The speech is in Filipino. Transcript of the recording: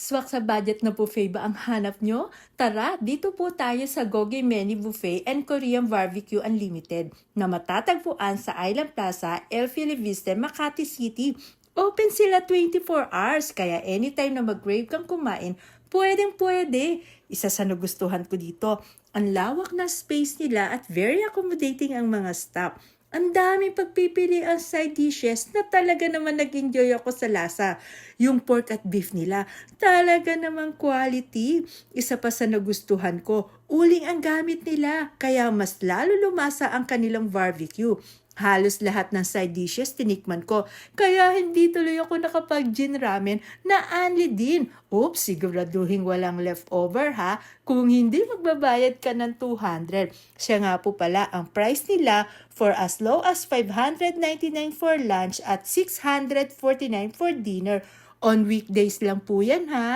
Swak sa budget na buffet ba ang hanap nyo? Tara, dito po tayo sa Gogi Meni Buffet and Korean Barbecue Unlimited na matatagpuan sa Island Plaza, El Filiviste, Makati City. Open sila 24 hours, kaya anytime na mag-crave kang kumain, pwedeng pwede. Isa sa nagustuhan ko dito, ang lawak na space nila at very accommodating ang mga staff. Ang daming pagpipili ang side dishes na talaga naman nag-enjoy ako sa lasa. Yung pork at beef nila, talaga namang quality. Isa pa sa nagustuhan ko, uling ang gamit nila, kaya mas lalo lumasa ang kanilang barbecue. Halos lahat ng side dishes tinikman ko, kaya hindi tuloy ako nakapag-gin ramen na anli din. Oops, siguraduhin walang leftover ha. Kung hindi, magbabayad ka ng 200. Siya nga po pala, ang price nila for as low as 599 for lunch at 649 for dinner. On weekdays lang po yan ha.